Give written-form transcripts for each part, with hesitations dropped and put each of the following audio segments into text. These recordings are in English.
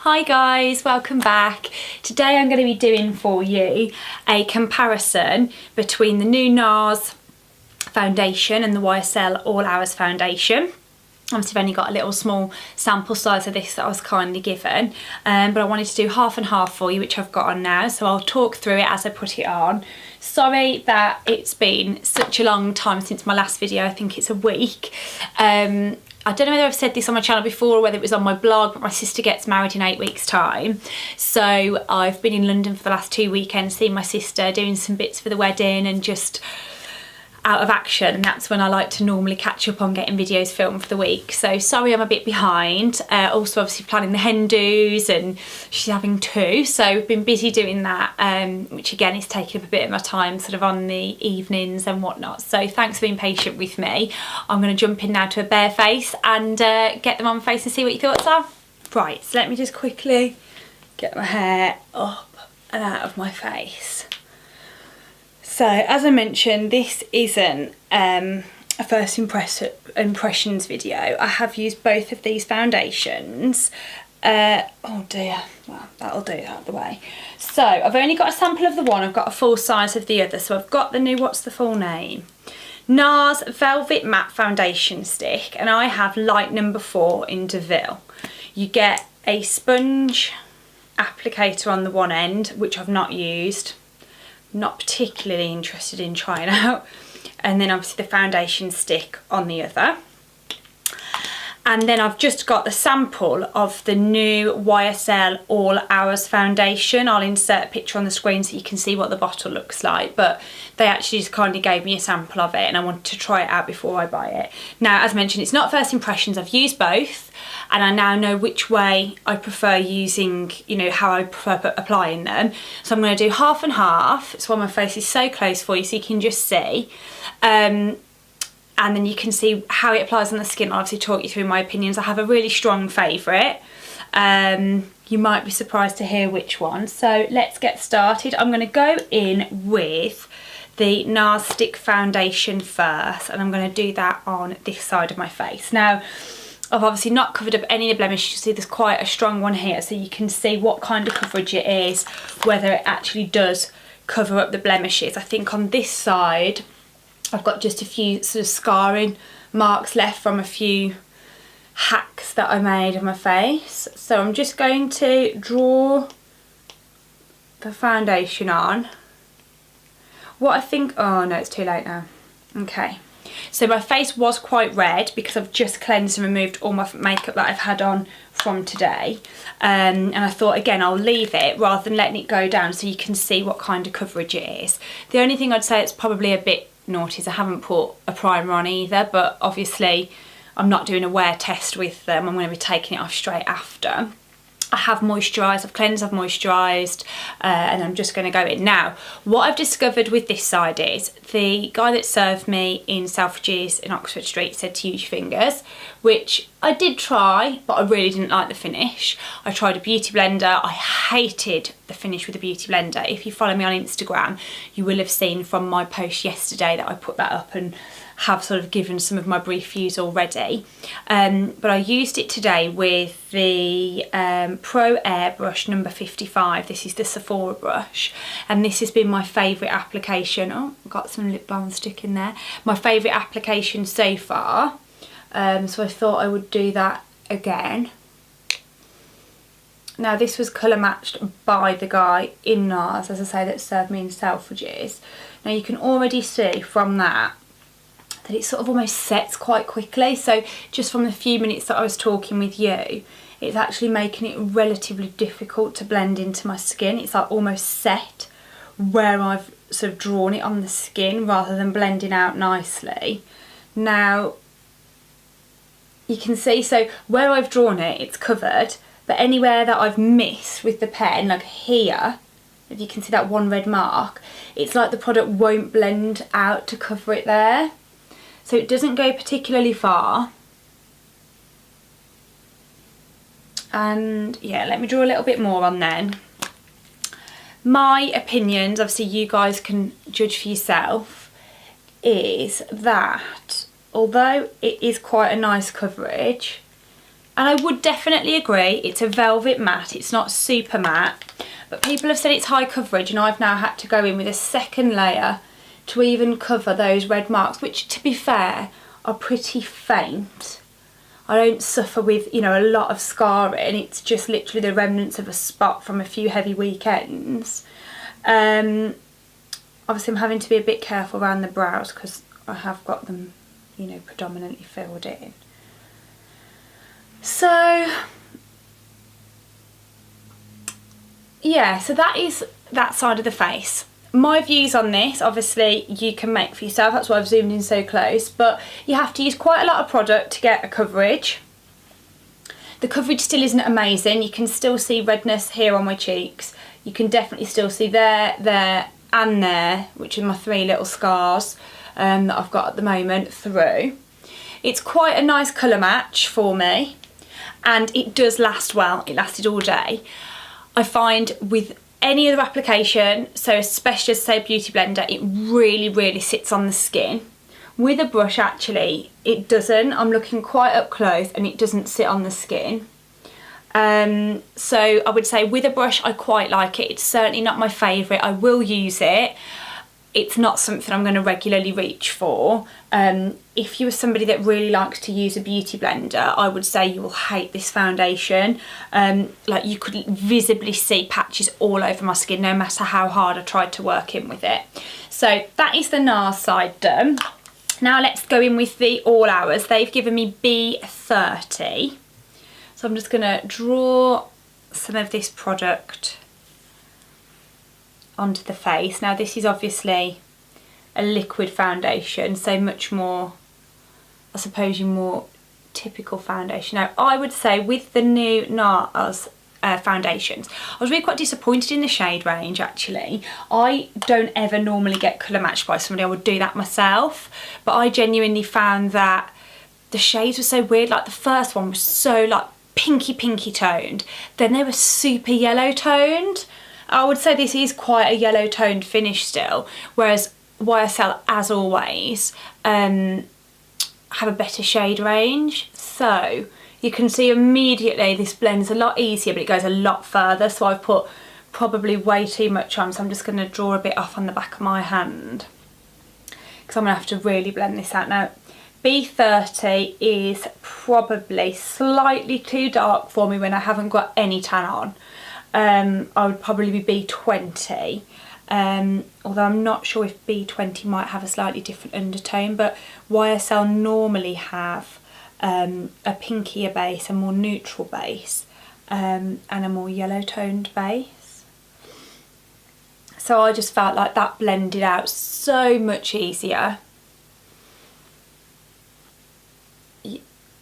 Hi guys, welcome back. Today I'm going to be doing for you a comparison between the new Nars foundation and the YSL All Hours foundation. Obviously I've only got a little small sample size of this that I was kindly given, but I wanted to do half and half for you, which I've got on now, so I'll talk through it as I put it on. Sorry that it's been such a long time since my last video. I think it's a week. I don't know whether I've said this on my channel before or whether it was on my blog, but my sister gets married in 8 weeks' time. So I've been in London for the last 2 weekends, seeing my sister, doing some bits for the wedding and just out of action, and that's when I like to normally catch up on getting videos filmed for the week. So sorry I'm a bit behind. Also obviously planning the hen do's, and she's having 2, so we've been busy doing that, which again is taking up a bit of my time sort of on the evenings and whatnot. So thanks for being patient with me. I'm going to jump in now to a bare face and get them on face and see what your thoughts are. Right, so let me just quickly get my hair up and out of my face. So, as I mentioned, this isn't a first impressions video. I have used both of these foundations. Oh dear, well, that'll do out of the way. So, I've only got a sample of the one, I've got a full size of the other. So, I've got the new, what's the full name? Nars Velvet Matte Foundation Stick, and I have light number 4 in DeVille. You get a sponge applicator on the one end, which I've not used. Not particularly interested in trying out, and then obviously the foundation stick on the other. And then I've just got the sample of the new YSL All Hours foundation. I'll insert a picture on the screen so you can see what the bottle looks like, but they actually just kindly gave me a sample of it and I wanted to try it out before I buy it. Now, as mentioned, it's not first impressions. I've used both and I now know which way I prefer using, you know, how I prefer applying them. So I'm going to do half and half. It's why my face is so close for you so you can just see. And then you can see how it applies on the skin. I'll obviously talk you through my opinions. I have a really strong favourite. You might be surprised to hear which one. So let's get started. I'm going to go in with the Nars Stick Foundation first, and I'm going to do that on this side of my face. Now, I've obviously not covered up any of the blemishes. You see there's quite a strong one here, so you can see what kind of coverage it is, whether it actually does cover up the blemishes. I think on this side, I've got just a few sort of scarring marks left from a few hacks that I made on my face. So I'm just going to draw the foundation on. What I think, oh no, it's too late now. Okay, so my face was quite red because I've just cleansed and removed all my makeup that I've had on from today. And I thought, again, I'll leave it rather than letting it go down so you can see what kind of coverage it is. The only thing I'd say it's probably a bit naughty is I haven't put a primer on either, but obviously I'm not doing a wear test with them. I'm going to be taking it off straight after. I have moisturised, I've cleansed, I've moisturised, and I'm just going to go in. Now, what I've discovered with this side is the guy that served me in Selfridges in Oxford Street said to use your fingers, which I did try, but I really didn't like the finish. I tried a beauty blender. I hated the finish with a beauty blender. If you follow me on Instagram, you will have seen from my post yesterday that I put that up and have sort of given some of my brief views already. But I used it today with the Pro Air brush number 55. This is the Sephora brush, and this has been my favourite application. Oh, I've got some lip balm stick in there. My favourite application so far. So I thought I would do that again. Now this was colour matched by the guy in Nars, as I say, that served me in Selfridges. Now you can already see from that it sort of almost sets quite quickly. So just from the few minutes that I was talking with you, it's actually making it relatively difficult to blend into my skin. It's like almost set where I've sort of drawn it on the skin rather than blending out nicely. Now you can see, so where I've drawn it, it's covered, but anywhere that I've missed with the pen, like here, if you can see that one red mark, it's like the product won't blend out to cover it there. So it doesn't go particularly far. And yeah, let me draw a little bit more on then. My opinions, obviously you guys can judge for yourself, is that although it is quite a nice coverage, And I would definitely agree, it's a velvet matte, it's not super matte, but people have said it's high coverage, and I've now had to go in with a second layer to even cover those red marks, which, to be fair, are pretty faint. I don't suffer with, you know, a lot of scarring. It's just literally the remnants of a spot from a few heavy weekends. Obviously I'm having to be a bit careful around the brows because I have got them, you know, predominantly filled in. So yeah, so that is that side of the face. My views on this, obviously, you can make for yourself. That's why I've zoomed in so close. But you have to use quite a lot of product to get a coverage. The coverage still isn't amazing. You can still see redness here on my cheeks. You can definitely still see there, there and there, which are my 3 little scars that I've got at the moment through. It's quite a nice colour match for me. And it does last well. It lasted all day. I find with any other application, so especially say beauty blender, it really sits on the skin. With a brush, actually, it doesn't. I'm looking quite up close and it doesn't sit on the skin. So I would say with a brush, I quite like it. It's certainly not my favourite. I will use it. It's not something I'm going to regularly reach for. If you are somebody that really likes to use a beauty blender, I would say you will hate this foundation. Like, you could visibly see patches all over my skin no matter how hard I tried to work in with it. So that is the Nars side done. Now let's go in with the All Hours. They've given me B30. So I'm just going to draw some of this product onto the face. Now this is obviously a liquid foundation, so much more, I suppose, your more typical foundation. Now I would say with the new Nars foundations, I was really quite disappointed in the shade range actually. I don't ever normally get colour matched by somebody, I would do that myself, but I genuinely found that the shades were so weird. Like the first one was so like pinky toned, then they were super yellow toned. I would say this is quite a yellow toned finish still, whereas YSL, as always, have a better shade range. So you can see immediately this blends a lot easier, but it goes a lot further. So I've put probably way too much on, so I'm just going to draw a bit off on the back of my hand because I'm going to have to really blend this out. Now B30 is probably slightly too dark for me when I haven't got any tan on. I would probably be B20, although I'm not sure if B20 might have a slightly different undertone, but YSL normally have a pinkier base, a more neutral base, and a more yellow toned base. So I just felt like that blended out so much easier.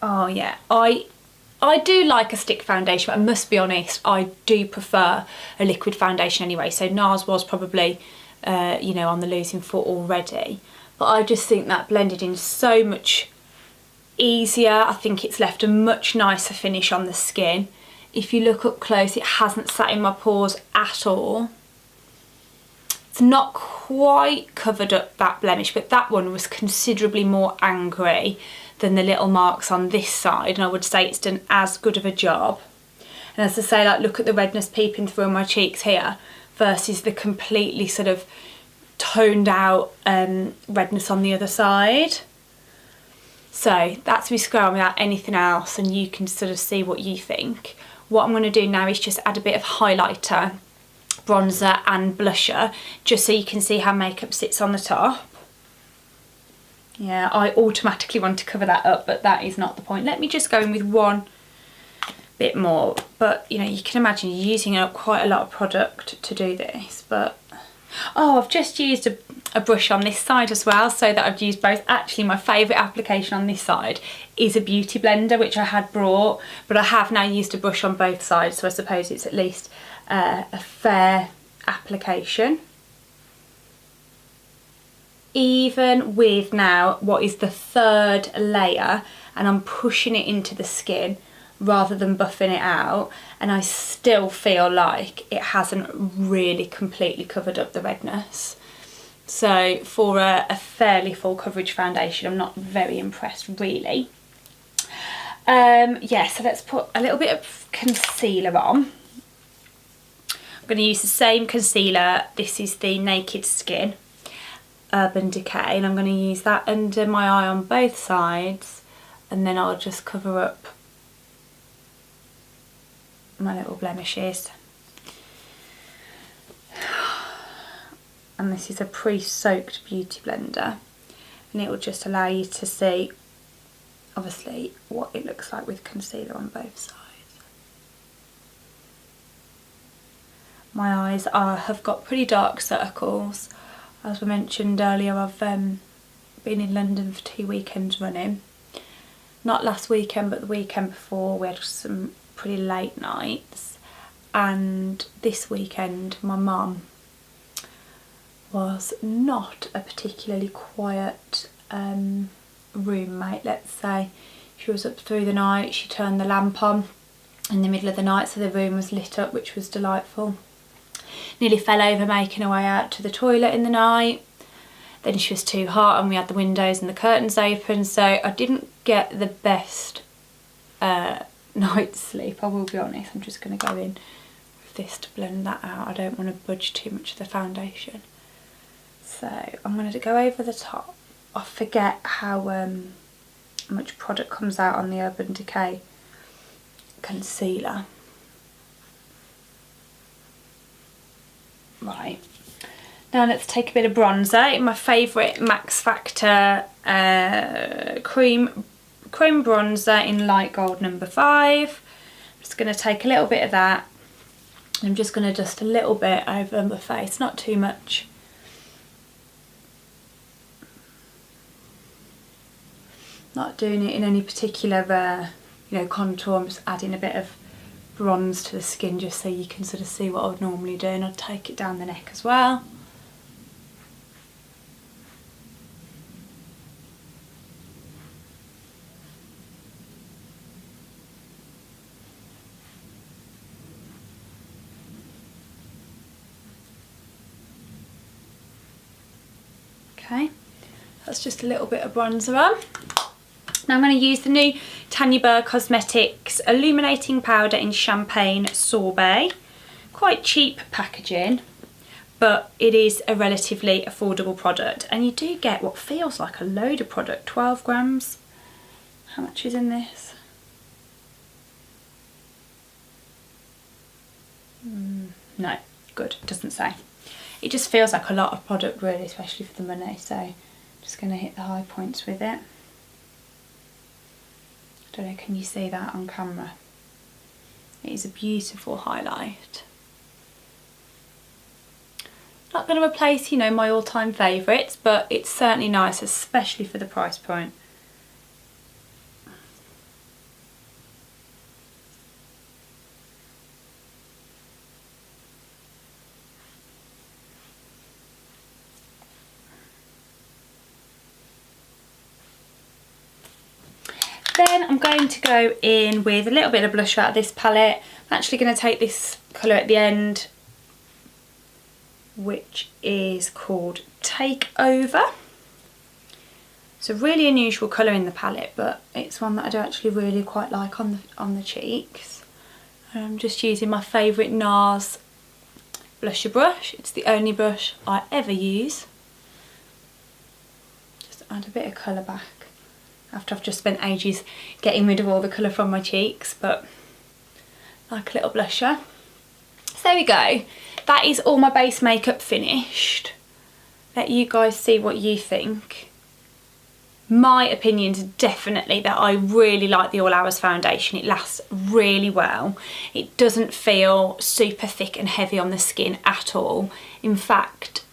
Oh yeah, I do like a stick foundation, but I must be honest, I do prefer a liquid foundation anyway. So Nars was probably, you know, on the losing foot already. But I just think that blended in so much easier. I think it's left a much nicer finish on the skin. If you look up close, it hasn't sat in my pores at all. It's not quite covered up that blemish, but that one was considerably more angry than the little marks on this side, and I would say it's done as good of a job. And as I say, like, look at the redness peeping through my cheeks here versus the completely sort of toned out redness on the other side. So that's me scrolling without anything else, and you can sort of see what you think. What I'm going to do now is just add a bit of highlighter, bronzer and blusher, just so you can see how makeup sits on the top. Yeah, I automatically want to cover that up, but that is not the point. Let me just go in with one bit more. But, you know, you can imagine you're using up quite a lot of product to do this. But, oh, I've just used a brush on this side as well, so that I've used both. Actually, my favourite application on this side is a beauty blender, which I had brought, but I have now used a brush on both sides, so I suppose it's at least a fair application. Even with now what is the third layer, and I'm pushing it into the skin rather than buffing it out, and I still feel like it hasn't really completely covered up the redness. So for a fairly full coverage foundation, I'm not very impressed really. Yeah, so let's put a little bit of concealer on. I'm going to use the same concealer. This is the Naked Skin Urban Decay, and I'm going to use that under my eye on both sides, and then I'll just cover up my little blemishes. And this is a pre-soaked beauty blender, and it will just allow you to see obviously what it looks like with concealer on both sides. My eyes have got pretty dark circles. As we mentioned earlier, I've been in London for 2 weekends running. Not last weekend, but the weekend before, we had some pretty late nights. And this weekend, my mum was not a particularly quiet roommate, let's say. She was up through the night. She turned the lamp on in the middle of the night, so the room was lit up, which was delightful. Nearly fell over making her way out to the toilet in the night. Then she was too hot and we had the windows and the curtains open, so I didn't get the best night's sleep, I will be honest. I'm just going to go in with this to blend that out. I don't want to budge too much of the foundation. So I'm going to go over the top. I forget how much product comes out on the Urban Decay concealer. Right, now let's take a bit of bronzer. My favourite Maxfactor cream bronzer in light gold number 5. I'm just going to take a little bit of that. I'm just going to dust a little bit over my face, not too much. Not doing it in any particular contour. I'm just adding a bit of bronze to the skin just so you can sort of see what I would normally do, and I'd take it down the neck as well. Okay, that's just a little bit of bronzer on. Now I'm going to use the new Tanya Burr Cosmetics Illuminating Powder in Champagne Sorbet. Quite cheap packaging, but it is a relatively affordable product, and you do get what feels like a load of product. 12 grams. How much is in this? No, good, doesn't say. It just feels like a lot of product really, especially for the money, so I'm just going to hit the high points with it. I don't know, can you see that on camera? It is a beautiful highlight. Not going to replace, my all-time favourites, but it's certainly nice, especially for the price point. Then I'm going to go in with a little bit of blush out of this palette. I'm actually going to take this colour at the end, which is called Takeover. It's a really unusual colour in the palette, but it's one that I do actually really quite like on the cheeks. I'm just using my favourite Nars blusher brush. It's the only brush I ever use. Just add a bit of colour back after I've just spent ages getting rid of all the colour from my cheeks, but like a little blusher. So there we go. That is all my base makeup finished. Let you guys see what you think. My opinion's definitely that I really like the All Hours foundation. It lasts really well. It doesn't feel super thick and heavy on the skin at all. In fact,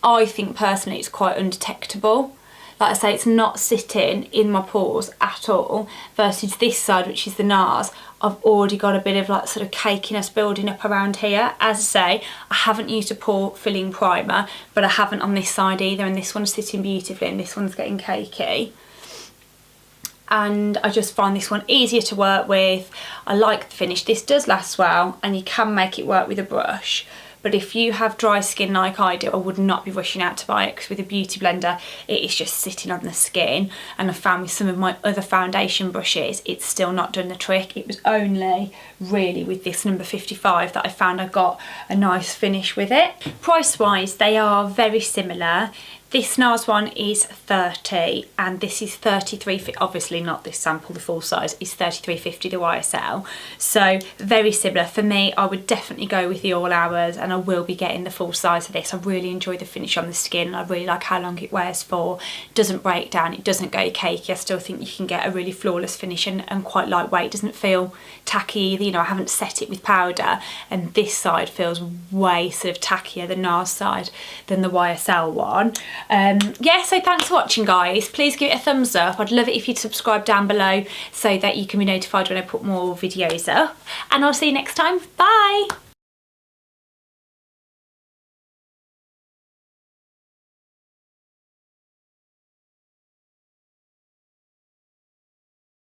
I think personally it's quite undetectable. Like I say, it's not sitting in my pores at all, versus this side, which is the Nars. I've already got a bit of like sort of cakiness building up around here. As I say, I haven't used a pore filling primer, but I haven't on this side either, and this one's sitting beautifully and this one's getting cakey. And I just find this one easier to work with. I like the finish. This does last well, and you can make it work with a brush, but but if you have dry skin like I do, I would not be rushing out to buy it, because with a beauty blender it is just sitting on the skin, and I found with some of my other foundation brushes it's still not done the trick. It was only really with this number 55 that I found I got a nice finish with it. Price wise they are very similar. This Nars one is 30 and this is 33, obviously not this sample, the full size is 33.50 the YSL. So very similar. For me, I would definitely go with the all hours, and I will be getting the full size of this. I really enjoy the finish on the skin. I really like how long it wears for. It doesn't break down, it doesn't go cakey. I still think you can get a really flawless finish and quite lightweight. It doesn't feel tacky either. You know, I haven't set it with powder, and this side feels way sort of tackier, the Nars side, than the YSL one. Yeah, so thanks for watching guys. Please give it a thumbs up. I'd love it if you'd subscribe down below so that you can be notified when I put more videos up, and I'll see you next time. Bye.